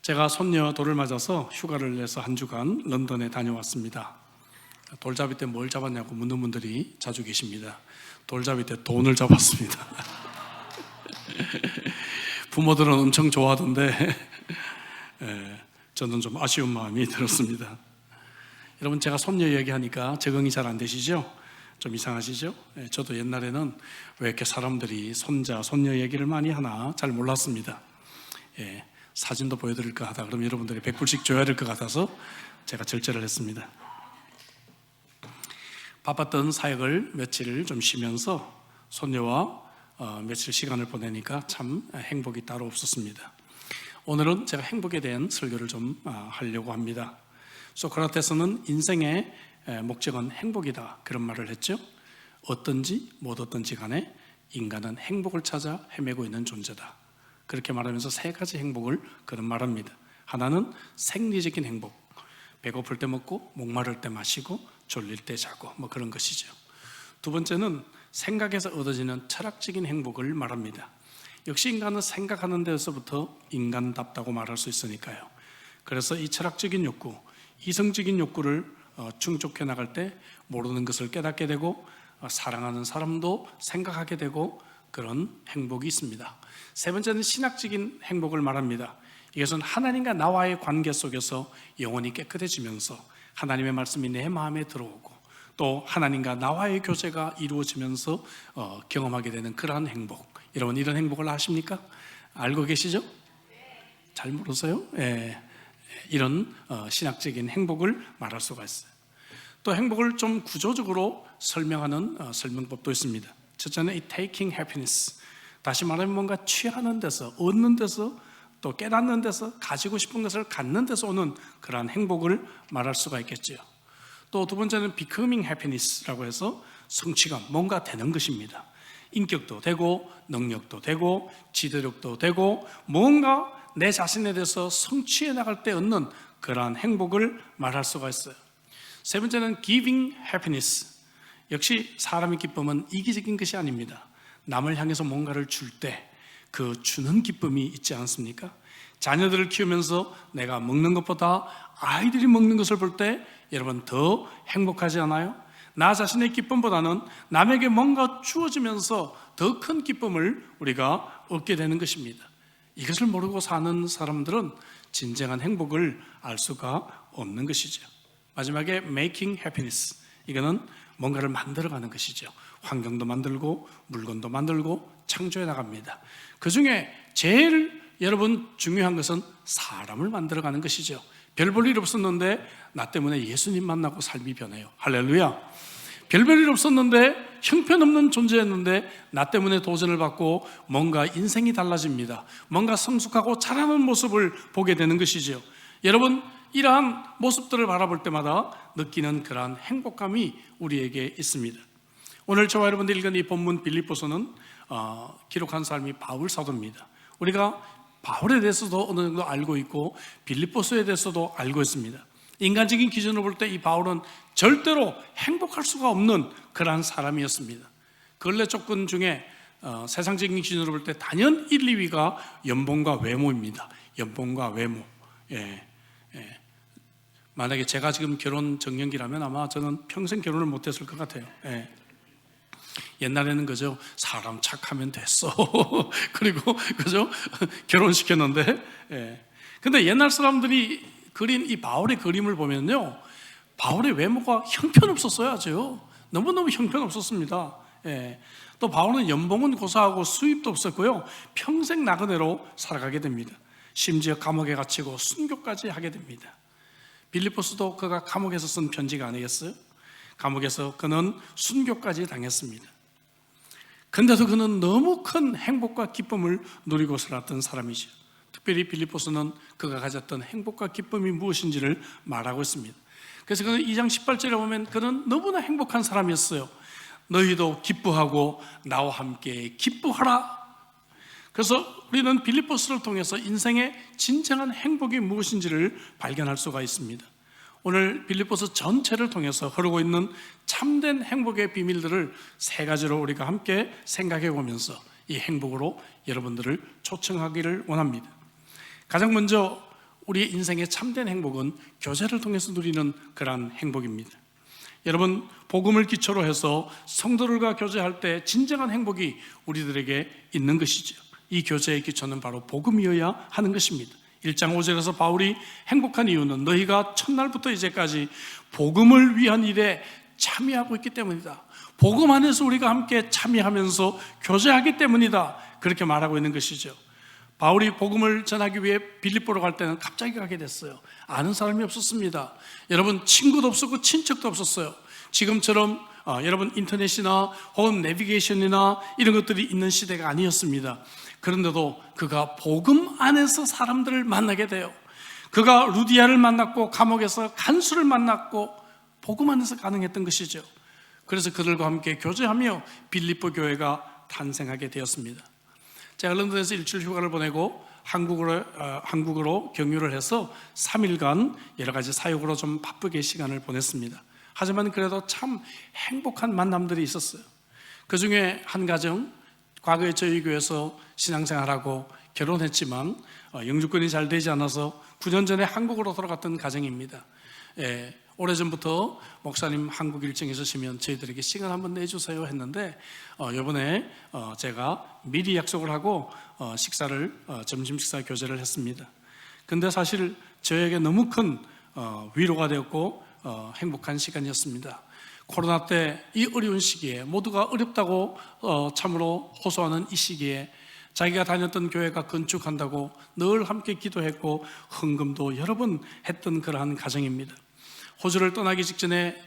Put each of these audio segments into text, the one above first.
제가 손녀 돌을 맞아서 휴가를 내서 한 주간 런던에 다녀왔습니다. 돌잡이 때 뭘 잡았냐고 묻는 분들이 자주 계십니다. 돌잡이 때 돈을 잡았습니다. 부모들은 엄청 좋아하던데 저는 좀 아쉬운 마음이 들었습니다. 여러분, 제가 손녀 얘기하니까 적응이 잘 안 되시죠? 좀 이상하시죠? 저도 옛날에는 왜 이렇게 사람들이 손자, 손녀 얘기를 많이 하나 잘 몰랐습니다. 사진도 보여드릴까 하다 그러면 여러분들이 100불씩 줘야 될 것 같아서 제가 절제를 했습니다. 바빴던 사역을 며칠 좀 쉬면서 손녀와 며칠 시간을 보내니까 참 행복이 따로 없었습니다. 오늘은 제가 행복에 대한 설교를 좀 하려고 합니다. 소크라테스는 인생의 목적은 행복이다, 그런 말을 했죠. 어떤지 못 어떤지 간에 인간은 행복을 찾아 헤매고 있는 존재다, 그렇게 말하면서 세 가지 행복을 그런 말합니다. 하나는 생리적인 행복, 배고플 때 먹고 목마를 때 마시고 졸릴 때 자고 뭐 그런 것이죠. 두 번째는 생각에서 얻어지는 철학적인 행복을 말합니다. 역시 인간은 생각하는 데서부터 인간답다고 말할 수 있으니까요. 그래서 이 철학적인 욕구, 이성적인 욕구를 충족해 나갈 때 모르는 것을 깨닫게 되고 사랑하는 사람도 생각하게 되고 그런 행복이 있습니다. 세 번째는 신학적인 행복을 말합니다. 이것은 하나님과 나와의 관계 속에서 영혼이 깨끗해지면서 하나님의 말씀이 내 마음에 들어오고 또 하나님과 나와의 교제가 이루어지면서 경험하게 되는 그러한 행복. 여러분, 이런 행복을 아십니까? 알고 계시죠? 잘 모르세요? 이런 신학적인 행복을 말할 수가 있어요. 또 행복을 좀 구조적으로 설명하는 설명법도 있습니다. 첫째는 이 taking happiness, 다시 말하면 뭔가 취하는 데서, 얻는 데서, 또 깨닫는 데서, 가지고 싶은 것을 갖는 데서 오는 그러한 행복을 말할 수가 있겠죠. 또 두 번째는 becoming happiness라고 해서 성취감, 뭔가 되는 것입니다. 인격도 되고 능력도 되고 지도력도 되고 뭔가 내 자신에 대해서 성취해 나갈 때 얻는 그러한 행복을 말할 수가 있어요. 세 번째는 giving happiness, 역시 사람의 기쁨은 이기적인 것이 아닙니다. 남을 향해서 뭔가를 줄 때 그 주는 기쁨이 있지 않습니까? 자녀들을 키우면서 내가 먹는 것보다 아이들이 먹는 것을 볼 때 여러분 더 행복하지 않아요? 나 자신의 기쁨보다는 남에게 뭔가 주어지면서 더 큰 기쁨을 우리가 얻게 되는 것입니다. 이것을 모르고 사는 사람들은 진정한 행복을 알 수가 없는 것이죠. 마지막에 making happiness, 이거는 뭔가를 만들어가는 것이죠. 환경도 만들고 물건도 만들고 창조해 나갑니다. 그 중에 제일 여러분 중요한 것은 사람을 만들어가는 것이죠. 별 볼 일 없었는데 나 때문에 예수님 만나고 삶이 변해요. 할렐루야. 별 볼 일 없었는데 형편없는 존재였는데 나 때문에 도전을 받고 뭔가 인생이 달라집니다. 뭔가 성숙하고 자라는 모습을 보게 되는 것이죠. 여러분, 이러한 모습들을 바라볼 때마다 느끼는 그러한 행복감이 우리에게 있습니다. 오늘 저와 여러분들이 읽은 이 본문 빌립보서는 기록한 사람이 바울 사도입니다. 우리가 바울에 대해서도 어느 정도 알고 있고 빌립보서에 대해서도 알고 있습니다. 인간적인 기준으로 볼 때 이 바울은 절대로 행복할 수가 없는 그러한 사람이었습니다. 근래 조건 중에 세상적인 기준으로 볼 때 단연 1, 2위가 연봉과 외모입니다. 연봉과 외모. 만약에 제가 지금 결혼 정년기라면 아마 저는 평생 결혼을 못했을 것 같아요. 옛날에는 그죠, 사람 착하면 됐어. 그리고 그죠, 결혼시켰는데. 근데 옛날 사람들이 그린 이 바울의 그림을 보면요, 바울의 외모가 형편없었어야죠. 너무너무 형편없었습니다. 또 바울은 연봉은 고사하고 수입도 없었고요, 평생 나그네로 살아가게 됩니다. 심지어 감옥에 갇히고 순교까지 하게 됩니다. 빌립보서도 그가 감옥에서 쓴 편지가 아니겠어요? 감옥에서 그는 순교까지 당했습니다. 근데도 그는 너무 큰 행복과 기쁨을 누리고 살았던 사람이죠. 특별히 빌립보서는 그가 가졌던 행복과 기쁨이 무엇인지를 말하고 있습니다. 그래서 그는 2장 18절에 보면 그는 너무나 행복한 사람이었어요. 너희도 기뻐하고 나와 함께 기뻐하라. 그래서 우리는 빌립보서를 통해서 인생의 진정한 행복이 무엇인지를 발견할 수가 있습니다. 오늘 빌립보서 전체를 통해서 흐르고 있는 참된 행복의 비밀들을 세 가지로 우리가 함께 생각해 보면서 이 행복으로 여러분들을 초청하기를 원합니다. 가장 먼저 우리의 인생의 참된 행복은 교제를 통해서 누리는 그러한 행복입니다. 여러분, 복음을 기초로 해서 성도들과 교제할 때 진정한 행복이 우리들에게 있는 것이죠. 이 교제의 기초는 바로 복음이어야 하는 것입니다. 1장 5절에서 바울이 행복한 이유는 너희가 첫날부터 이제까지 복음을 위한 일에 참여하고 있기 때문이다. 복음 안에서 우리가 함께 참여하면서 교제하기 때문이다. 그렇게 말하고 있는 것이죠. 바울이 복음을 전하기 위해 빌립보로 갈 때는 갑자기 가게 됐어요. 아는 사람이 없었습니다. 여러분, 친구도 없었고 친척도 없었어요. 지금처럼 여러분 인터넷이나 혹은 내비게이션이나 이런 것들이 있는 시대가 아니었습니다. 그런데도 그가 복음 안에서 사람들을 만나게 돼요. 그가 루디아를 만났고 감옥에서 간수를 만났고 복음 안에서 가능했던 것이죠. 그래서 그들과 함께 교제하며 빌립보 교회가 탄생하게 되었습니다. 제가 런던에서 일주일 휴가를 보내고 한국으로 경유를 해서 3일간 여러 가지 사역으로 좀 바쁘게 시간을 보냈습니다. 하지만 그래도 참 행복한 만남들이 있었어요. 그 중에 한 가정, 과거에 저희 교회에서 신앙생활하고 결혼했지만 영주권이 잘 되지 않아서 9년 전에 한국으로 돌아갔던 가정입니다. 오래전부터 목사님 한국 일정이 있으시면 저희들에게 시간 한번 내주세요 했는데 이번에 제가 미리 약속을 하고 식사를 점심 식사 교제를 했습니다. 근데 사실 저에게 너무 큰 위로가 되었고 행복한 시간이었습니다. 코로나 때 이 어려운 시기에 모두가 어렵다고 참으로 호소하는 이 시기에 자기가 다녔던 교회가 건축한다고 늘 함께 기도했고 헌금도 여러 번 했던 그러한 가정입니다. 호주를 떠나기 직전에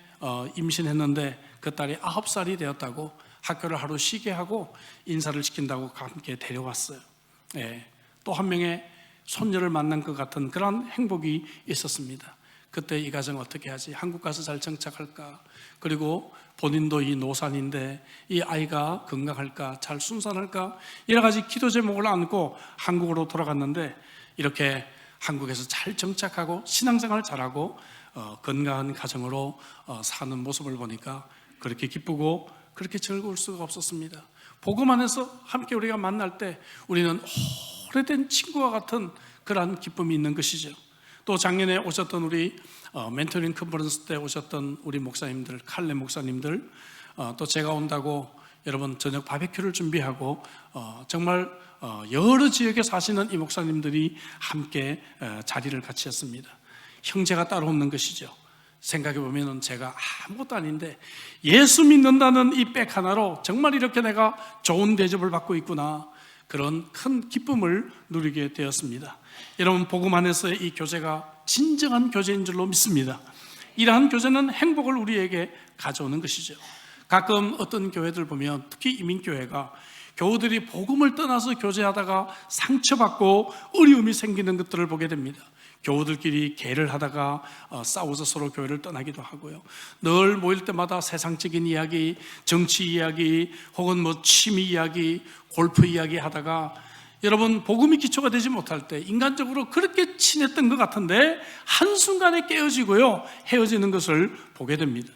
임신했는데 그 딸이 9살이 되었다고 학교를 하루 쉬게 하고 인사를 시킨다고 함께 데려왔어요. 또 한 명의 손녀를 만난 것 같은 그런 행복이 있었습니다. 그때 이 가정 어떻게 하지? 한국 가서 잘 정착할까? 그리고 본인도 이 노산인데 이 아이가 건강할까? 잘 순산할까? 여러 가지 기도 제목을 안고 한국으로 돌아갔는데 이렇게 한국에서 잘 정착하고 신앙생활 잘하고 건강한 가정으로 사는 모습을 보니까 그렇게 기쁘고 그렇게 즐거울 수가 없었습니다. 복음 안에서 함께 우리가 만날 때 우리는 오래된 친구와 같은 그러한 기쁨이 있는 것이죠. 또 작년에 오셨던 우리 멘토링 컨퍼런스 때 오셨던 우리 목사님들, 칼레 목사님들, 또 제가 온다고 여러분 저녁 바베큐를 준비하고 정말 여러 지역에 사시는 이 목사님들이 함께 자리를 같이 했습니다. 형제가 따로 없는 것이죠. 생각해 보면 제가 아무것도 아닌데 예수 믿는다는 이 백 하나로 정말 이렇게 내가 좋은 대접을 받고 있구나, 그런 큰 기쁨을 누리게 되었습니다. 여러분, 복음 안에서의 이 교제가 진정한 교제인 줄로 믿습니다. 이러한 교제는 행복을 우리에게 가져오는 것이죠. 가끔 어떤 교회들 보면 특히 이민교회가 교우들이 복음을 떠나서 교제하다가 상처받고 어려움이 생기는 것들을 보게 됩니다. 교우들끼리 계를 하다가 싸워서 서로 교회를 떠나기도 하고요. 늘 모일 때마다 세상적인 이야기, 정치 이야기, 혹은 취미 이야기, 골프 이야기 하다가 여러분, 복음이 기초가 되지 못할 때 인간적으로 그렇게 친했던 것 같은데 한순간에 깨어지고요, 헤어지는 것을 보게 됩니다.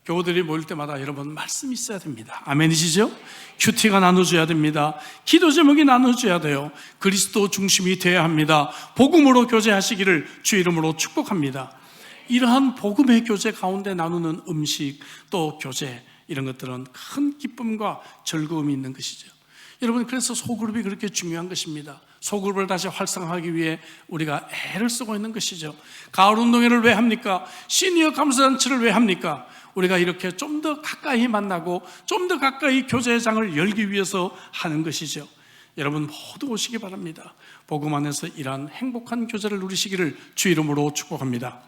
교우들이 모일 때마다 여러분 말씀이 있어야 됩니다. 아멘이시죠? 큐티가 나눠줘야 됩니다. 기도 제목이 나눠줘야 돼요. 그리스도 중심이 되어야 합니다. 복음으로 교제하시기를 주 이름으로 축복합니다. 이러한 복음의 교제 가운데 나누는 음식, 또 교제, 이런 것들은 큰 기쁨과 즐거움이 있는 것이죠. 여러분, 그래서 소그룹이 그렇게 중요한 것입니다. 소그룹을 다시 활성화하기 위해 우리가 애를 쓰고 있는 것이죠. 가을 운동회를 왜 합니까? 시니어 감사잔치를 왜 합니까? 우리가 이렇게 좀 더 가까이 만나고 좀 더 가까이 교제의 장을 열기 위해서 하는 것이죠. 여러분 모두 오시기 바랍니다. 복음 안에서 이러한 행복한 교제를 누리시기를 주 이름으로 축복합니다.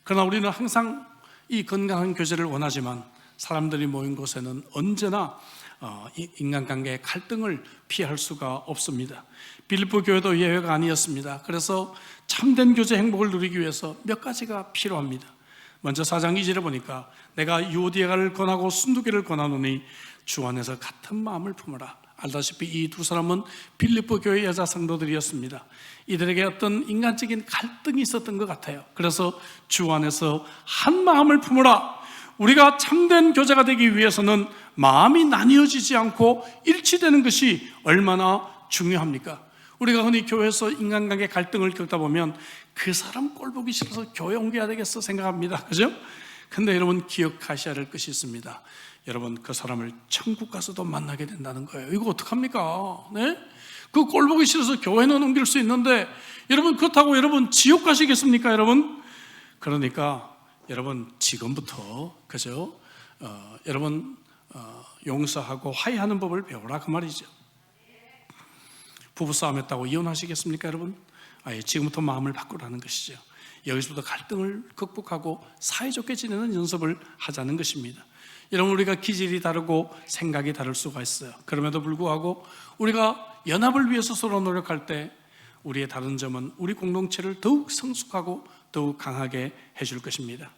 그러나 우리는 항상 이 건강한 교제를 원하지만 사람들이 모인 곳에는 언제나 인간관계의 갈등을 피할 수가 없습니다. 빌립보 교회도 예외가 아니었습니다. 그래서 참된 교제 행복을 누리기 위해서 몇 가지가 필요합니다. 먼저 4장 2절에 보니까 내가 유오디아를 권하고 순두개를 권하노니 주 안에서 같은 마음을 품으라. 알다시피 이 두 사람은 빌립보 교회 여자 성도들이었습니다. 이들에게 어떤 인간적인 갈등이 있었던 것 같아요. 그래서 주 안에서 한 마음을 품으라. 우리가 참된 교제가 되기 위해서는 마음이 나뉘어지지 않고 일치되는 것이 얼마나 중요합니까? 우리가 흔히 교회에서 인간관계 갈등을 겪다 보면 그 사람 꼴 보기 싫어서 교회 옮겨야 되겠어 생각합니다. 그죠? 근데 여러분 기억하셔야 할 것이 있습니다. 여러분 그 사람을 천국 가서도 만나게 된다는 거예요. 이거 어떡합니까? 네? 그 꼴 보기 싫어서 교회는 옮길 수 있는데 여러분 그렇다고 여러분 지옥 가시겠습니까 여러분? 그러니까 여러분 지금부터 그죠? 여러분 용서하고 화해하는 법을 배우라 그 말이죠. 부부싸움 했다고 이혼하시겠습니까 여러분? 지금부터 마음을 바꾸라는 것이죠. 여기서부터 갈등을 극복하고 사이좋게 지내는 연습을 하자는 것입니다. 여러분 우리가 기질이 다르고 생각이 다를 수가 있어요. 그럼에도 불구하고 우리가 연합을 위해서 서로 노력할 때 우리의 다른 점은 우리 공동체를 더욱 성숙하고 더욱 강하게 해줄 것입니다.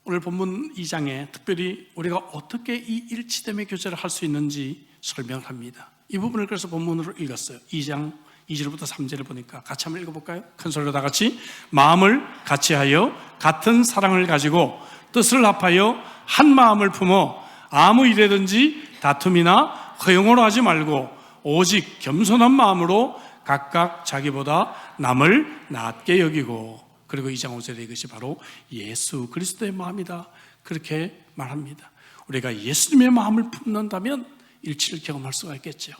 오늘 본문 2장에 특별히 우리가 어떻게 이 일치됨의 교제를 할 수 있는지 설명을 합니다. 이 부분을 그래서 본문으로 읽었어요. 2장 2절부터 3절을 보니까 같이 한번 읽어볼까요? 큰 소리로 다 같이. 마음을 같이하여 같은 사랑을 가지고 뜻을 합하여 한 마음을 품어 아무 일에든지 다툼이나 허용으로 하지 말고 오직 겸손한 마음으로 각각 자기보다 남을 낮게 여기고, 그리고 2장 5절에 이것이 바로 예수 그리스도의 마음이다 그렇게 말합니다. 우리가 예수님의 마음을 품는다면 일치를 경험할 수가 있겠죠.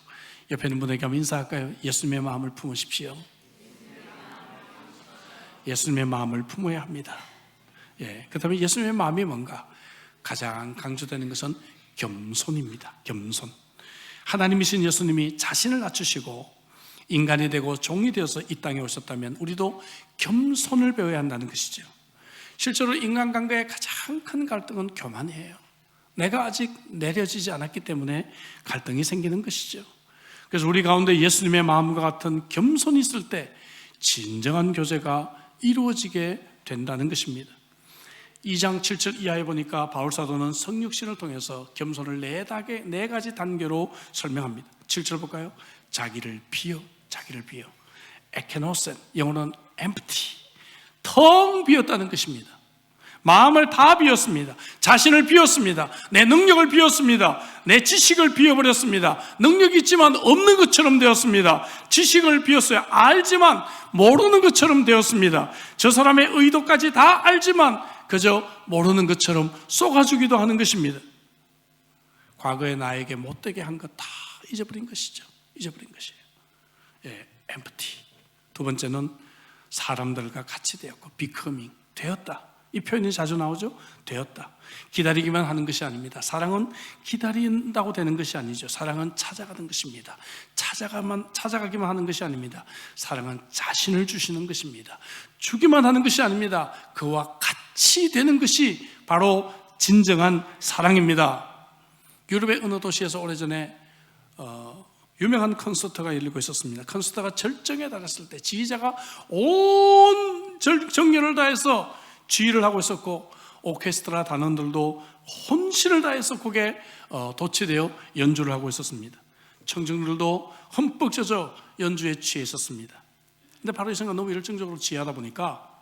옆에 있는 분에게 한번 인사할까요? 예수님의 마음을 품으십시오. 예수님의 마음을 품어야 합니다. 그 다음에 예수님의 마음이 뭔가? 가장 강조되는 것은 겸손입니다. 겸손. 하나님이신 예수님이 자신을 낮추시고 인간이 되고 종이 되어서 이 땅에 오셨다면 우리도 겸손을 배워야 한다는 것이죠. 실제로 인간관계의 가장 큰 갈등은 교만이에요. 내가 아직 내려지지 않았기 때문에 갈등이 생기는 것이죠. 그래서 우리 가운데 예수님의 마음과 같은 겸손이 있을 때 진정한 교제가 이루어지게 된다는 것입니다. 2장 7절 이하에 보니까 바울사도는 성육신을 통해서 겸손을 네 가지 단계로 설명합니다. 7절 볼까요? 자기를 비워, 자기를 비워. 에케노센, 영어로는 empty, 텅 비웠다는 것입니다. 마음을 다 비웠습니다. 자신을 비웠습니다. 내 능력을 비웠습니다. 내 지식을 비워버렸습니다. 능력이 있지만 없는 것처럼 되었습니다. 지식을 비웠어요. 알지만 모르는 것처럼 되었습니다. 저 사람의 의도까지 다 알지만 그저 모르는 것처럼 쏘가주기도 하는 것입니다. 과거에 나에게 못되게 한 것 다 잊어버린 것이죠. 잊어버린 것이에요. empty. 두 번째는 사람들과 같이 되었고 becoming, 되었다. 이 표현이 자주 나오죠. 되었다. 기다리기만 하는 것이 아닙니다. 사랑은 기다린다고 되는 것이 아니죠. 사랑은 찾아가는 것입니다. 찾아가기만 하는 것이 아닙니다. 사랑은 자신을 주시는 것입니다. 주기만 하는 것이 아닙니다. 그와 같이 되는 것이 바로 진정한 사랑입니다. 유럽의 어느 도시에서 오래전에 유명한 콘서트가 열리고 있었습니다. 콘서트가 절정에 달했을 때 지휘자가 온 정열을 다해서 지휘를 하고 있었고 오케스트라 단원들도 혼신을 다해서 곡에 도취되어 연주를 하고 있었습니다. 청중들도 흠뻑 젖어 연주에 취해 있었습니다. 근데 바로 이 순간 너무 열정적으로 지휘하다 보니까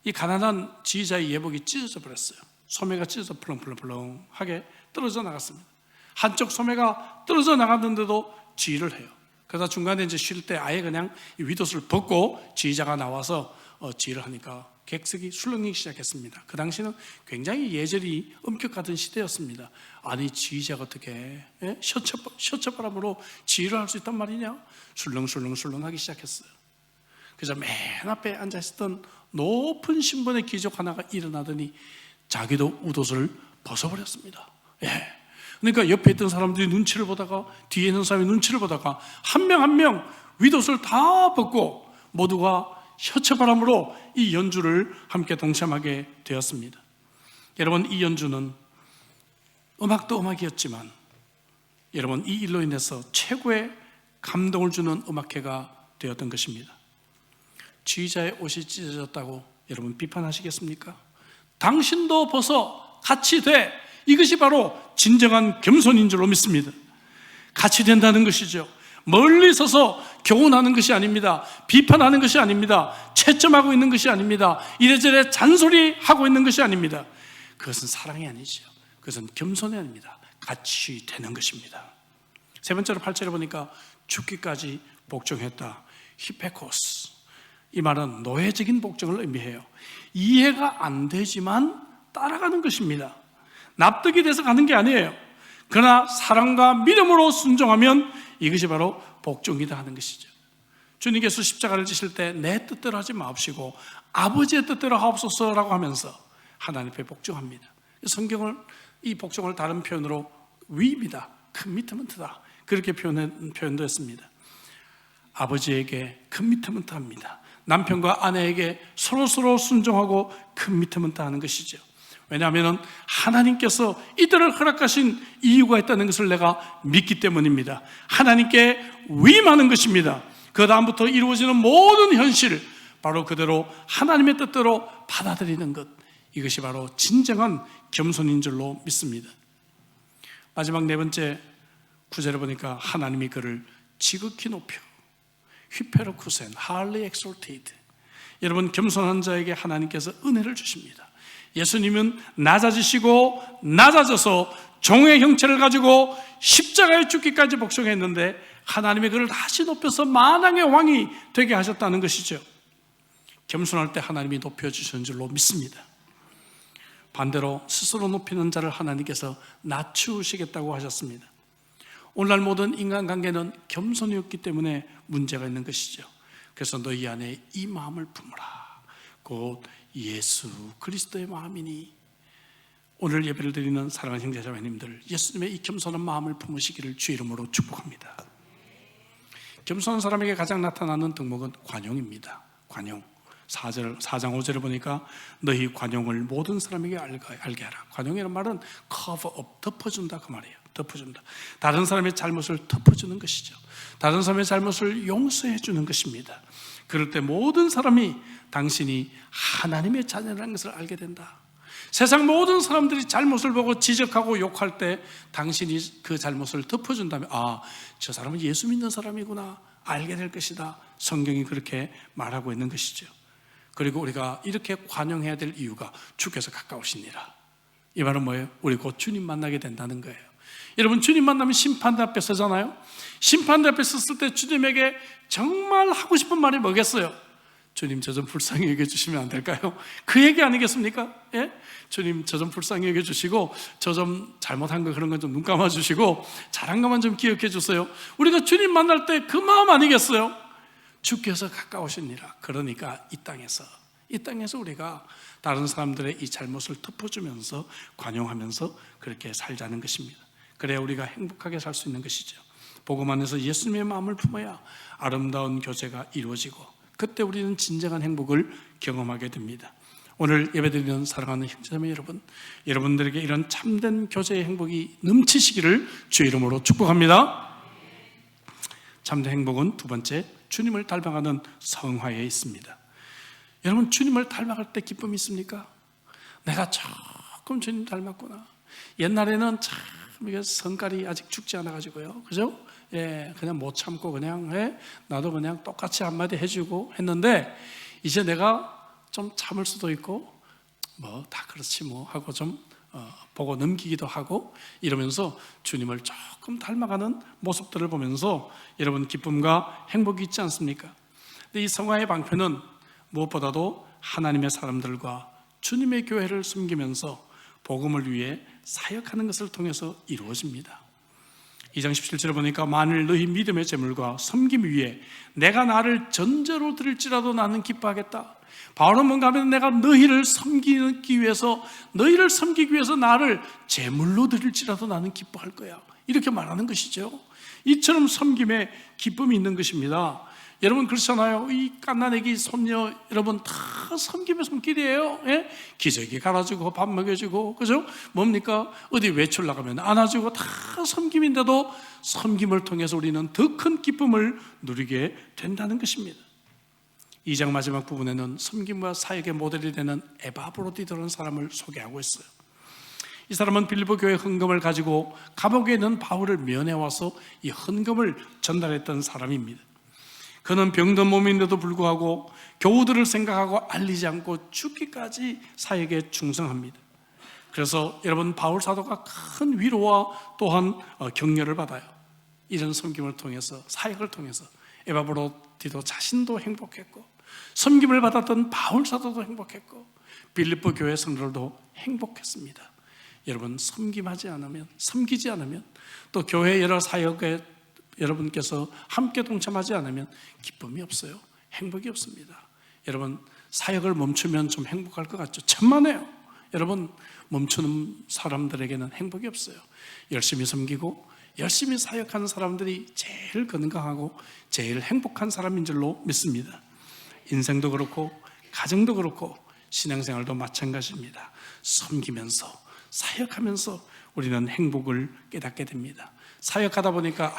이 가난한 지휘자의 예복이 찢어져 버렸어요. 소매가 찢어져 펄렁펄렁하게 떨어져 나갔습니다. 한쪽 소매가 떨어져 나갔는데도 지휘를 해요. 그러다 중간에 이제 쉴 때 아예 그냥 이 윗옷을 벗고 지휘자가 나와서 지휘를 하니까 객석이 술렁이기 시작했습니다. 그 당시는 굉장히 예절이 엄격하던 시대였습니다. 아니 지휘자가 어떻게 셔츠 바람으로 지휘를 할 수 있단 말이냐? 술렁술렁 하기 시작했어요. 그래서 맨 앞에 앉아있었던 높은 신분의 귀족 하나가 일어나더니 자기도 웃옷을 벗어버렸습니다. 그러니까 옆에 있던 사람들이 눈치를 보다가 뒤에 있는 사람이 눈치를 보다가 한 명 한 명 윗옷을 다 벗고 모두가 셔츠바람으로 이 연주를 함께 동참하게 되었습니다. 여러분 이 연주는 음악도 음악이었지만 여러분 이 일로 인해서 최고의 감동을 주는 음악회가 되었던 것입니다. 지휘자의 옷이 찢어졌다고 여러분 비판하시겠습니까? 당신도 벗어 같이 돼. 이것이 바로 진정한 겸손인 줄로 믿습니다. 같이 된다는 것이죠. 멀리 서서 교훈하는 것이 아닙니다. 비판하는 것이 아닙니다. 채점하고 있는 것이 아닙니다. 이래저래 잔소리하고 있는 것이 아닙니다. 그것은 사랑이 아니죠. 그것은 겸손이 아닙니다. 같이 되는 것입니다. 세 번째로 8절에 보니까 죽기까지 복종했다. 히페코스, 이 말은 노예적인 복종을 의미해요. 이해가 안 되지만 따라가는 것입니다. 납득이 돼서 가는 게 아니에요. 그러나 사랑과 믿음으로 순종하면 이것이 바로 복종이다 하는 것이죠. 주님께서 십자가를 지실 때 내 뜻대로 하지 마옵시고 아버지의 뜻대로 하옵소서라고 하면서 하나님 앞에 복종합니다. 성경을, 이 복종을 다른 표현으로 위입니다, 커미트먼트다, 그렇게 표현도 했습니다. 아버지에게 커미트먼트합니다. 남편과 아내에게 서로서로 순종하고 커미트먼트하는 것이죠. 왜냐하면 하나님께서 이들을 허락하신 이유가 있다는 것을 내가 믿기 때문입니다. 하나님께 위임하는 것입니다. 그 다음부터 이루어지는 모든 현실, 바로 그대로 하나님의 뜻대로 받아들이는 것, 이것이 바로 진정한 겸손인 줄로 믿습니다. 마지막 네 번째 구절에 보니까 하나님이 그를 지극히 높여, 휘페로쿠센, 하일리 엑솔테이드. 여러분, 겸손한 자에게 하나님께서 은혜를 주십니다. 예수님은 낮아지시고 낮아져서 종의 형체를 가지고 십자가에 죽기까지 복종했는데 하나님의 그를 다시 높여서 만왕의 왕이 되게 하셨다는 것이죠. 겸손할 때 하나님이 높여주시는 줄로 믿습니다. 반대로 스스로 높이는 자를 하나님께서 낮추시겠다고 하셨습니다. 오늘날 모든 인간관계는 겸손이 없기 때문에 문제가 있는 것이죠. 그래서 너희 안에 이 마음을 품으라, 곧 예수 그리스도의 마음이니. 오늘 예배를 드리는 사랑하는 형제자매님들, 예수님의 이 겸손한 마음을 품으시기를 주 이름으로 축복합니다. 겸손한 사람에게 가장 나타나는 덕목은 관용입니다. 관용. 4장 5절을 보니까 너희 관용을 모든 사람에게 알게 하라. 관용이라는 말은 cover up, 덮어준다 그 말이에요. 덮어준다. 다른 사람의 잘못을 덮어주는 것이죠. 다른 사람의 잘못을 용서해 주는 것입니다. 그럴 때 모든 사람이 당신이 하나님의 자녀라는 것을 알게 된다. 세상 모든 사람들이 잘못을 보고 지적하고 욕할 때 당신이 그 잘못을 덮어준다면, 아, 저 사람은 예수 믿는 사람이구나 알게 될 것이다. 성경이 그렇게 말하고 있는 것이죠. 그리고 우리가 이렇게 관용해야 될 이유가 주께서 가까우시니라. 이 말은 뭐예요? 우리 곧 주님 만나게 된다는 거예요. 여러분, 주님 만나면 심판대 앞에 서잖아요. 심판대 앞에 섰을 때 주님에게 정말 하고 싶은 말이 뭐겠어요? 주님, 저 좀 불쌍히 여겨주시면 안 될까요? 그 얘기 아니겠습니까? 예? 주님, 저 좀 불쌍히 여겨주시고 저 좀 잘못한 거 그런 건 좀 눈 감아주시고 잘한 것만 좀 기억해 주세요. 우리가 주님 만날 때 그 마음 아니겠어요? 주께서 가까우시니라. 그러니까 이 땅에서 우리가 다른 사람들의 이 잘못을 덮어주면서 관용하면서 그렇게 살자는 것입니다. 그래야 우리가 행복하게 살 수 있는 것이죠. 복음 안에서 예수님의 마음을 품어야 아름다운 교제가 이루어지고 그때 우리는 진정한 행복을 경험하게 됩니다. 오늘 예배드리는 사랑하는 형제자매 여러분, 여러분들에게 이런 참된 교제의 행복이 넘치시기를 주의 이름으로 축복합니다. 참된 행복은 두 번째, 주님을 닮아가는 성화에 있습니다. 여러분, 주님을 닮아갈 때 기쁨이 있습니까? 내가 조금 주님 닮았구나. 옛날에는 참 이게 성깔이 아직 죽지 않아가지고요, 그죠? 예, 그냥 못 참고 그냥 나도 그냥 똑같이 한마디 해주고 했는데, 이제 내가 좀 참을 수도 있고 뭐 다 그렇지 뭐 하고 좀 보고 넘기기도 하고 이러면서 주님을 조금 닮아가는 모습들을 보면서 여러분 기쁨과 행복이 있지 않습니까? 근데 이 성화의 방편은 무엇보다도 하나님의 사람들과 주님의 교회를 섬기면서 복음을 위해 사역하는 것을 통해서 이루어집니다. 2장 17절에 보니까 만일 너희 믿음의 제물과 섬김 위에 내가 나를 전제로 드릴지라도 나는 기뻐하겠다. 바울은 뭔가 하면 내가 너희를 섬기기 위해서 나를 제물로 드릴지라도 나는 기뻐할 거야, 이렇게 말하는 것이죠. 이처럼 섬김에 기쁨이 있는 것입니다. 여러분 그렇잖아요. 이 갓난아기 손녀 여러분 다 섬김의 손길이에요. 예? 기저귀 갈아주고 밥 먹여주고, 그죠? 뭡니까? 어디 외출 나가면 안아주고 다 섬김인데도 섬김을 통해서 우리는 더 큰 기쁨을 누리게 된다는 것입니다. 2장 마지막 부분에는 섬김과 사역의 모델이 되는 에바브로디도라는 사람을 소개하고 있어요. 이 사람은 빌립보 교회 헌금을 가지고 감옥에 있는 바울을 면회와서 이 헌금을 전달했던 사람입니다. 그는 병든 몸인데도 불구하고 교우들을 생각하고 알리지 않고 죽기까지 사역에 충성합니다. 그래서 여러분 바울 사도가 큰 위로와 또한 격려를 받아요. 이런 섬김을 통해서, 사역을 통해서, 에바브로디도 자신도 행복했고, 섬김을 받았던 바울 사도도 행복했고, 빌립보 교회 성도들도 행복했습니다. 여러분, 섬기지 않으면, 또 교회 여러 사역에 여러분께서 함께 동참하지 않으면 기쁨이 없어요. 행복이 없습니다. 여러분, 사역을 멈추면 좀 행복할 것 같죠? 천만에요. 여러분, 멈추는 사람들에게는 행복이 없어요. 열심히 섬기고 열심히 사역하는 사람들이 제일 건강하고 제일 행복한 사람인 줄로 믿습니다. 인생도 그렇고 가정도 그렇고 신앙생활도 마찬가지입니다. 섬기면서 사역하면서 우리는 행복을 깨닫게 됩니다. 사역하다 보니까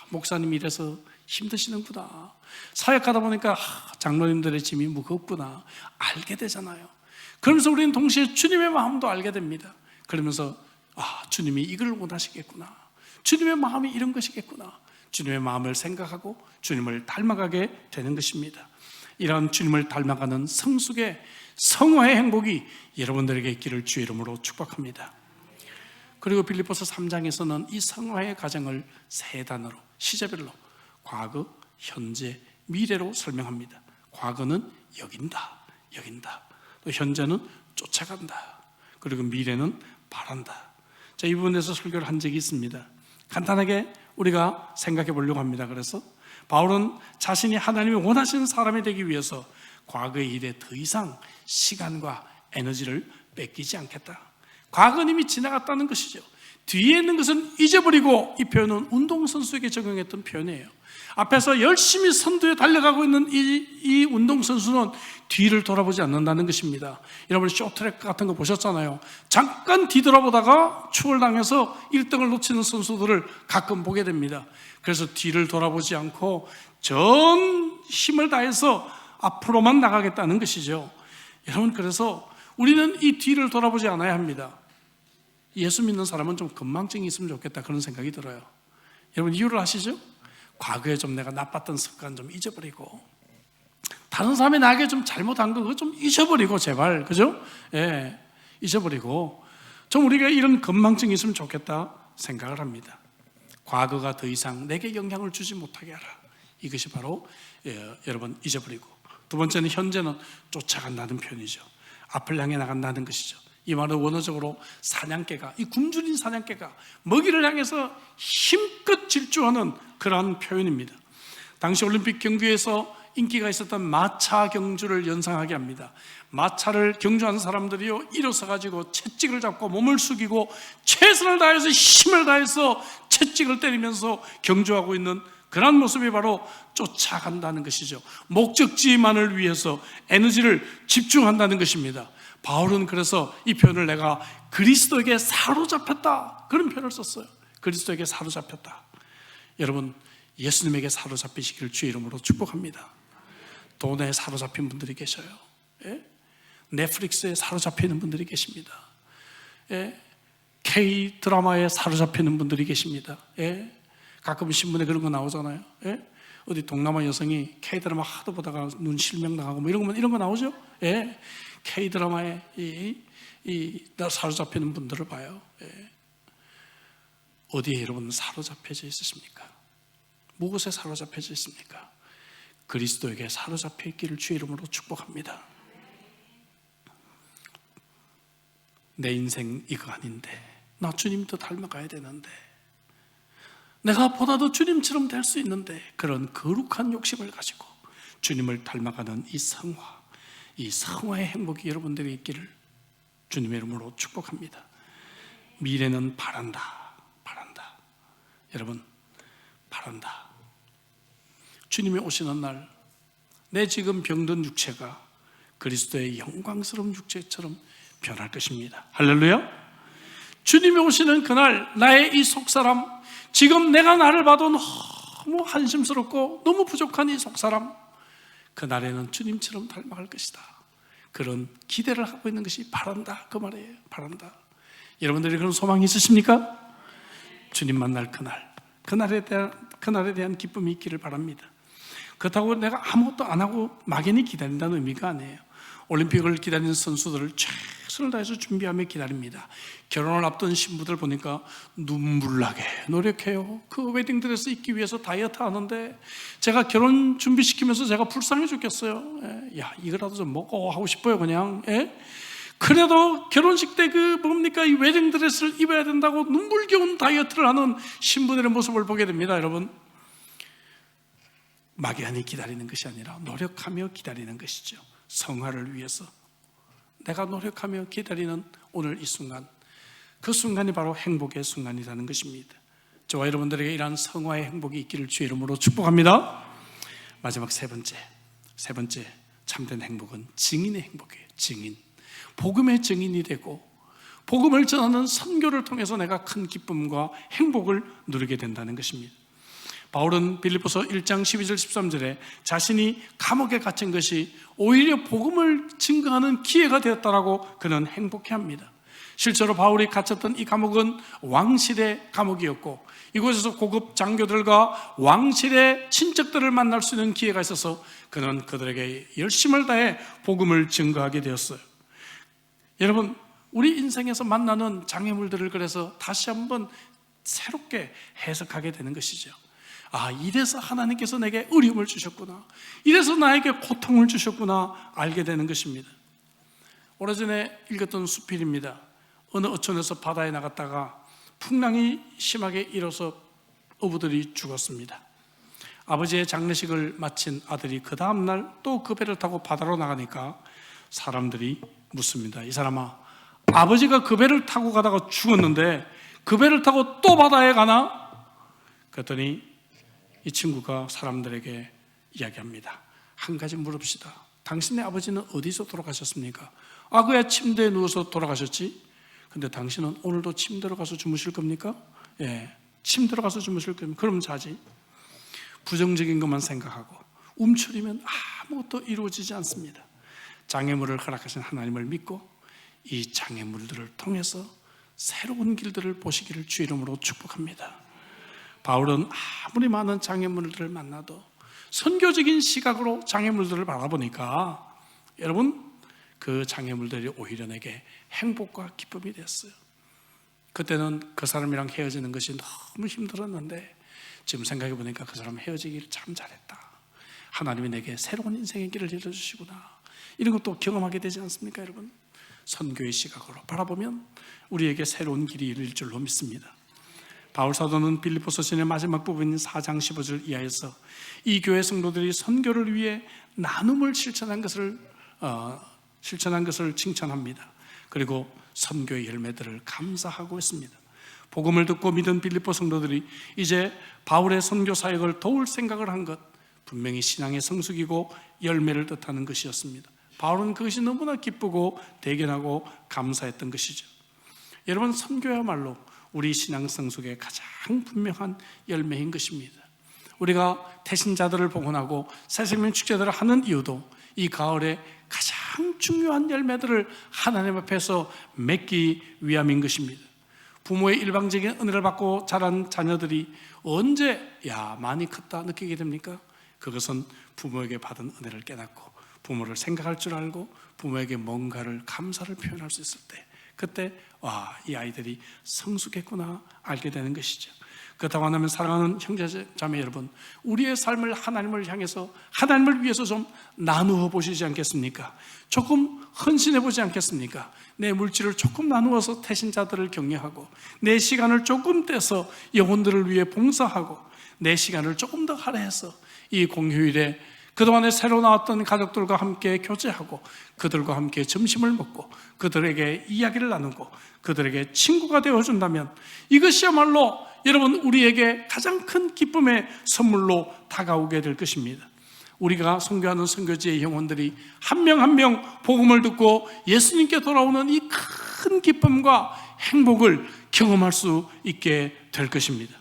목사님이 이래서 힘드시는구나, 사역하다 보니까 장로님들의 짐이 무겁구나 알게 되잖아요. 그러면서 우리는 동시에 주님의 마음도 알게 됩니다. 그러면서 주님이 이걸 원하시겠구나, 주님의 마음이 이런 것이겠구나, 주님의 마음을 생각하고 주님을 닮아가게 되는 것입니다. 이러한 주님을 닮아가는 성숙의 성화의 행복이 여러분들에게 있기를 주의 이름으로 축복합니다. 그리고 빌립보서 3장에서는 이 성화의 과정을 세 단어로, 시제별로 과거, 현재, 미래로 설명합니다. 과거는 여긴다. 또 현재는 쫓아간다. 그리고 미래는 바란다. 자, 이 부분에서 설교를 한 적이 있습니다. 간단하게 우리가 생각해 보려고 합니다. 그래서 바울은 자신이 하나님이 원하시는 사람이 되기 위해서 과거의 일에 더 이상 시간과 에너지를 뺏기지 않겠다. 과거는 이미 지나갔다는 것이죠. 뒤에 있는 것은 잊어버리고, 이 표현은 운동선수에게 적용했던 표현이에요. 앞에서 열심히 선두에 달려가고 있는 이 운동선수는 뒤를 돌아보지 않는다는 것입니다. 여러분, 쇼트트랙 같은 거 보셨잖아요. 잠깐 뒤돌아보다가 추월당해서 1등을 놓치는 선수들을 가끔 보게 됩니다. 그래서 뒤를 돌아보지 않고 전 힘을 다해서 앞으로만 나가겠다는 것이죠. 여러분, 그래서 우리는 이 뒤를 돌아보지 않아야 합니다. 예수 믿는 사람은 좀 건망증이 있으면 좋겠다, 그런 생각이 들어요. 여러분, 이유를 아시죠? 과거에 좀 내가 나빴던 습관 좀 잊어버리고, 다른 사람이 나에게 좀 잘못한 거 그거 좀 잊어버리고, 제발, 그죠? 예, 잊어버리고 좀 우리가 이런 건망증이 있으면 좋겠다 생각을 합니다. 과거가 더 이상 내게 영향을 주지 못하게 하라. 이것이 바로 여러분, 잊어버리고, 두 번째는 현재는 쫓아간다는 표현이죠. 앞을 향해 나간다는 것이죠. 이 말은 원어적으로 사냥개가, 이 굶주린 사냥개가 먹이를 향해서 힘껏 질주하는 그러한 표현입니다. 당시 올림픽 경주에서 인기가 있었던 마차 경주를 연상하게 합니다. 마차를 경주하는 사람들이요, 일어서 가지고 채찍을 잡고 몸을 숙이고 최선을 다해서 힘을 다해서 채찍을 때리면서 경주하고 있는 그런 모습이 바로 쫓아간다는 것이죠. 목적지만을 위해서 에너지를 집중한다는 것입니다. 바울은 그래서 이 표현을 내가 그리스도에게 사로잡혔다, 그런 표현을 썼어요. 그리스도에게 사로잡혔다. 여러분, 예수님에게 사로잡히시기를 주의 이름으로 축복합니다. 돈에 사로잡힌 분들이 계셔요. 예? 넷플릭스에 사로잡히는 분들이 계십니다. 예? K 드라마에 사로잡히는 분들이 계십니다. 예? 가끔 신문에 그런 거 나오잖아요. 예? 어디 동남아 여성이 K 드라마 하도 보다가 눈 실명 당하고 뭐 이런 거 나오죠. 예? K 드라마에 사로잡히는 분들을 봐요. 예? 어디에 여러분 사로잡혀져 있으십니까? 무엇에 사로잡혀져 있습니까? 그리스도에게 사로잡혀 있기를 주의 이름으로 축복합니다. 내 인생 이거 아닌데, 나 주님도 닮아가야 되는데, 내가 보다도 주님처럼 될 수 있는데, 그런 거룩한 욕심을 가지고 주님을 닮아가는 이 성화의 행복이 여러분들에게 있기를 주님의 이름으로 축복합니다. 미래는 바란다. 여러분, 바란다. 주님이 오시는 날, 내 지금 병든 육체가 그리스도의 영광스러운 육체처럼 변할 것입니다. 할렐루야. 주님이 오시는 그날, 나의 이 속사람, 지금 내가 나를 봐도 너무 한심스럽고 너무 부족한 이 속사람, 그날에는 주님처럼 닮아갈 것이다. 그런 기대를 하고 있는 것이 바란다, 그 말이에요. 바란다. 여러분들이 그런 소망이 있으십니까? 주님 만날 그날에 대한 기쁨이 있기를 바랍니다. 그렇다고 내가 아무것도 안 하고 막연히 기다린다는 의미가 아니에요. 올림픽을 기다리는 선수들을 쫙 최선을 다해서 준비하며 기다립니다. 결혼을 앞둔 신부들 보니까 눈물나게 노력해요. 그 웨딩드레스 입기 위해서 다이어트 하는데 제가 결혼 준비시키면서 제가 불쌍해 죽겠어요. 야, 이거라도 좀 먹고 하고 싶어요 그냥. 그래도 결혼식 때 이 웨딩드레스를 입어야 된다고 눈물겨운 다이어트를 하는 신부들의 모습을 보게 됩니다. 여러분, 막연히 기다리는 것이 아니라 노력하며 기다리는 것이죠. 성화를 위해서 내가 노력하며 기다리는 오늘 이 순간, 그 순간이 바로 행복의 순간이라는 것입니다. 저와 여러분들에게 이러한 성화의 행복이 있기를 주의 이름으로 축복합니다. 마지막 세 번째 참된 행복은 증인의 행복이에요. 증인, 복음의 증인이 되고 복음을 전하는 선교를 통해서 내가 큰 기쁨과 행복을 누리게 된다는 것입니다. 바울은 빌립보서 1장 12절 13절에 자신이 감옥에 갇힌 것이 오히려 복음을 증거하는 기회가 되었다라고 그는 행복해합니다. 실제로 바울이 갇혔던 이 감옥은 왕실의 감옥이었고 이곳에서 고급 장교들과 왕실의 친척들을 만날 수 있는 기회가 있어서 그는 그들에게 열심을 다해 복음을 증거하게 되었어요. 여러분, 우리 인생에서 만나는 장애물들을 그래서 다시 한번 새롭게 해석하게 되는 것이죠. 아, 이래서 하나님께서 내게 어려움을 주셨구나, 이래서 나에게 고통을 주셨구나 알게 되는 것입니다. 오래전에 읽었던 수필입니다. 어느 어촌에서 바다에 나갔다가 풍랑이 심하게 일어서 어부들이 죽었습니다. 아버지의 장례식을 마친 아들이 그 다음날 또 그 배를 타고 바다로 나가니까 사람들이 묻습니다. 이 사람아, 아버지가 그 배를 타고 가다가 죽었는데 그 배를 타고 또 바다에 가나? 그랬더니 이 친구가 사람들에게 이야기합니다. 한 가지 물읍시다. 당신의 아버지는 어디서 돌아가셨습니까? 아, 그야 침대에 누워서 돌아가셨지. 근데 당신은 오늘도 침대로 가서 주무실 겁니까? 예, 침대로 가서 주무실 겁니까? 그럼 자지. 부정적인 것만 생각하고 움츠리면 아무것도 이루어지지 않습니다. 장애물을 허락하신 하나님을 믿고 이 장애물들을 통해서 새로운 길들을 보시기를 주 이름으로 축복합니다. 바울은 아무리 많은 장애물들을 만나도 선교적인 시각으로 장애물들을 바라보니까 여러분, 그 장애물들이 오히려 내게 행복과 기쁨이 됐어요. 그때는 그 사람이랑 헤어지는 것이 너무 힘들었는데 지금 생각해 보니까 그 사람 헤어지기를 참 잘했다, 하나님이 내게 새로운 인생의 길을 열어주시구나, 이런 것도 경험하게 되지 않습니까? 여러분, 선교의 시각으로 바라보면 우리에게 새로운 길이 열릴 줄로 믿습니다. 바울 사도는 빌립보서 전의 마지막 부분인 4장 15절 이하에서 이 교회 성도들이 선교를 위해 나눔을 실천한 것을 칭찬합니다. 그리고 선교의 열매들을 감사하고 있습니다. 복음을 듣고 믿은 빌립보 성도들이 이제 바울의 선교 사역을 도울 생각을 한 것, 분명히 신앙의 성숙이고 열매를 뜻하는 것이었습니다. 바울은 그것이 너무나 기쁘고 대견하고 감사했던 것이죠. 여러분, 선교야말로 우리 신앙 성숙의 가장 분명한 열매인 것입니다. 우리가 태신자들을 봉헌하고 새생명 축제들을 하는 이유도 이 가을에 가장 중요한 열매들을 하나님 앞에서 맺기 위함인 것입니다. 부모의 일방적인 은혜를 받고 자란 자녀들이 언제 많이 컸다 느끼게 됩니까? 그것은 부모에게 받은 은혜를 깨닫고 부모를 생각할 줄 알고 부모에게 뭔가를 감사를 표현할 수 있을 때, 그때 이 아이들이 성숙했구나 알게 되는 것이죠. 그렇다고 한다면 사랑하는 형제 자매 여러분, 우리의 삶을 하나님을 향해서 하나님을 위해서 좀 나누어 보시지 않겠습니까? 조금 헌신해 보지 않겠습니까? 내 물질을 조금 나누어서 태신자들을 격려하고 내 시간을 조금 떼서 영혼들을 위해 봉사하고 내 시간을 조금 더 할애해서 이 공휴일에 그동안에 새로 나왔던 가족들과 함께 교제하고 그들과 함께 점심을 먹고 그들에게 이야기를 나누고 그들에게 친구가 되어준다면 이것이야말로 여러분, 우리에게 가장 큰 기쁨의 선물로 다가오게 될 것입니다. 우리가 선교하는 선교지의 영혼들이 한 명 한 명 복음을 듣고 예수님께 돌아오는 이 큰 기쁨과 행복을 경험할 수 있게 될 것입니다.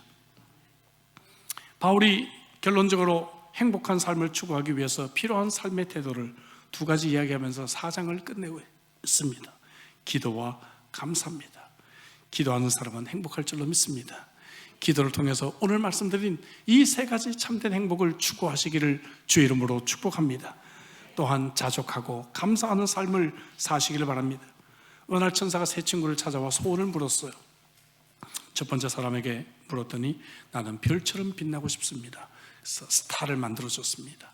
바울이 결론적으로 행복한 삶을 추구하기 위해서 필요한 삶의 태도를 두 가지 이야기하면서 4장을 끝내고 있습니다. 기도와 감사입니다. 기도하는 사람은 행복할 줄로 믿습니다. 기도를 통해서 오늘 말씀드린 이 세 가지 참된 행복을 추구하시기를 주의 이름으로 축복합니다. 또한 자족하고 감사하는 삶을 사시기를 바랍니다. 어느 날 천사가 세 친구를 찾아와 소원을 물었어요. 첫 번째 사람에게 물었더니 나는 별처럼 빛나고 싶습니다. 그래서 스타를 만들어줬습니다.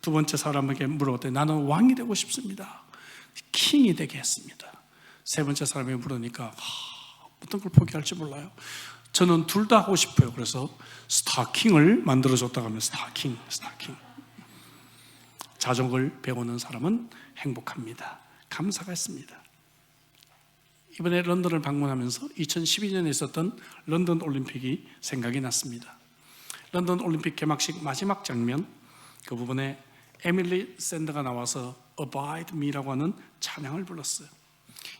두 번째 사람에게 물었더니 나는 왕이 되고 싶습니다. 킹이 되게 했습니다. 세 번째 사람에게 물으니까 어떤 걸 포기할지 몰라요. 저는 둘 다 하고 싶어요. 그래서 스타킹을 만들어줬다고 하면 스타킹. 자전거를 배우는 사람은 행복합니다. 감사가 있습니다. 이번에 런던을 방문하면서 2012년에 있었던 런던 올림픽이 생각이 났습니다. 런던 올림픽 개막식 마지막 장면, 그 부분에 에밀리 샌더가 나와서 Abide Me라고 하는 찬양을 불렀어요.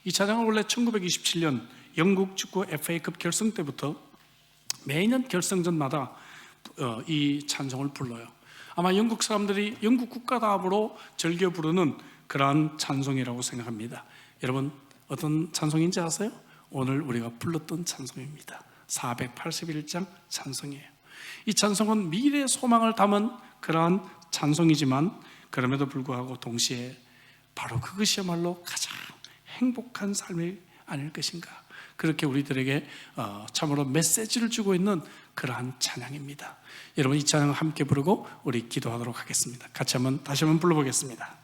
이 찬양은 원래 1927년 영국 축구 FA컵 결승 때부터 매년 결승전마다 이 찬송을 불러요. 아마 영국 사람들이 영국 국가다음으로 즐겨 부르는 그러한 찬송이라고 생각합니다. 여러분 어떤 찬송인지 아세요? 오늘 우리가 불렀던 찬송입니다. 481장 찬송이에요. 이 찬송은 미래의 소망을 담은 그러한 찬송이지만 그럼에도 불구하고 동시에 바로 그것이야말로 가장 행복한 삶이 아닐 것인가, 그렇게 우리들에게 참으로 메시지를 주고 있는 그러한 찬양입니다. 여러분 이 찬양을 함께 부르고 우리 기도하도록 하겠습니다. 같이 다시 한번 불러보겠습니다.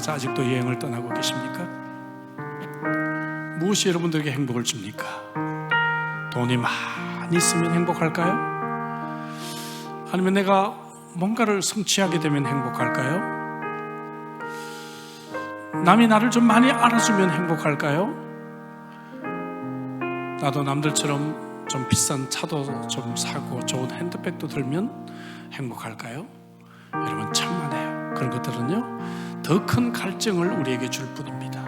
아직도 여행을 떠나고 계십니까? 무엇이 여러분들에게 행복을 줍니까? 돈이 많이 있으면 행복할까요? 아니면 내가 뭔가를 성취하게 되면 행복할까요? 남이 나를 좀 많이 알아주면 행복할까요? 나도 남들처럼 좀 비싼 차도 좀 사고 좋은 핸드백도 들면 행복할까요? 여러분 천만에요. 그런 것들은요 더 큰 갈증을 우리에게 줄 뿐입니다.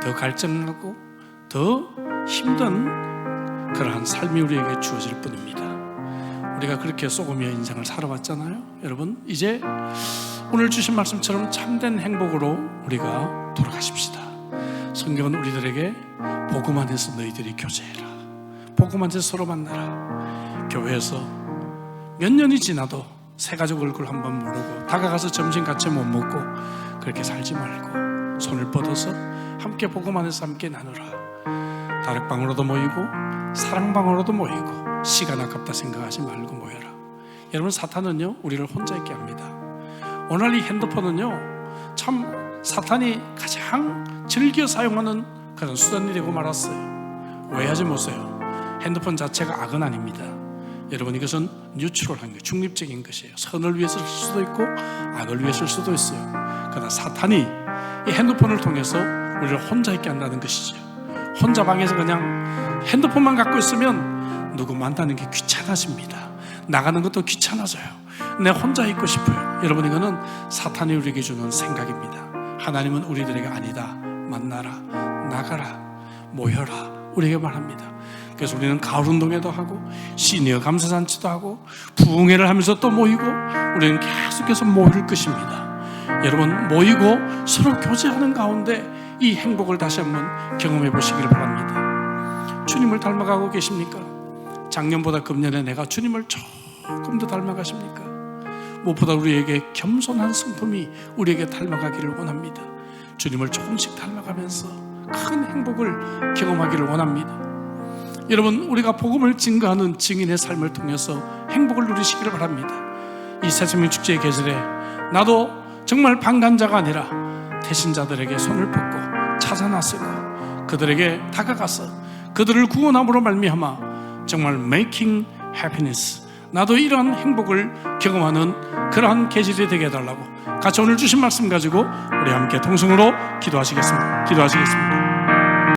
더 갈증하고 더 힘든 그러한 삶이 우리에게 주어질 뿐입니다. 우리가 그렇게 쏘고며 인생을 살아왔잖아요. 여러분, 이제 오늘 주신 말씀처럼 참된 행복으로 우리가 돌아가십시다. 성경은 우리들에게 복음 안에서 너희들이 교제해라, 복음 안에서 서로 만나라. 교회에서 몇 년이 지나도 새 가족 얼굴 한번 모르고 다가가서 점심 같이 못 먹고 그렇게 살지 말고 손을 뻗어서 함께 복음 안에서 함께 나누라. 다락방으로도 모이고 사랑방으로도 모이고 시간 아깝다 생각하지 말고 모여라. 여러분, 사탄은요 우리를 혼자 있게 합니다. 오늘 이 핸드폰은요 참 사탄이 가장 즐겨 사용하는 그런 수단이 되고 말았어요. 오해하지 마세요. 핸드폰 자체가 악은 아닙니다. 여러분, 이것은 뉴트럴한 거예요. 중립적인 것이에요. 선을 위해서 쓸 수도 있고 악을 위해서 쓸 수도 있어요. 그러나 사탄이 이 핸드폰을 통해서 우리를 혼자 있게 한다는 것이죠. 혼자 방에서 그냥 핸드폰만 갖고 있으면 누구 만나는 게 귀찮아집니다. 나가는 것도 귀찮아져요. 내가 혼자 있고 싶어요. 여러분, 이거는 사탄이 우리에게 주는 생각입니다. 하나님은 우리들에게 아니다, 만나라, 나가라, 모여라 우리에게 말합니다. 그래서 우리는 가을 운동회도 하고 시니어 감사잔치도 하고 부흥회를 하면서 또 모이고 우리는 계속해서 모일 것입니다. 여러분, 모이고 서로 교제하는 가운데 이 행복을 다시 한번 경험해 보시기를 바랍니다. 주님을 닮아가고 계십니까? 작년보다 금년에 내가 주님을 조금 더 닮아가십니까? 무엇보다 우리에게 겸손한 성품이 우리에게 닮아가기를 원합니다. 주님을 조금씩 닮아가면서 큰 행복을 경험하기를 원합니다. 여러분, 우리가 복음을 증거하는 증인의 삶을 통해서 행복을 누리시기를 바랍니다. 이 새생명 축제의 계절에 나도 정말 방관자가 아니라 대신자들에게 손을 뻗고 찾아 나서고 그들에게 다가가서 그들을 구원함으로 말미암아 정말 making happiness, 나도 이러한 행복을 경험하는 그러한 계절이 되게 해달라고 같이 오늘 주신 말씀 가지고 우리 함께 통성으로 기도하시겠습니다.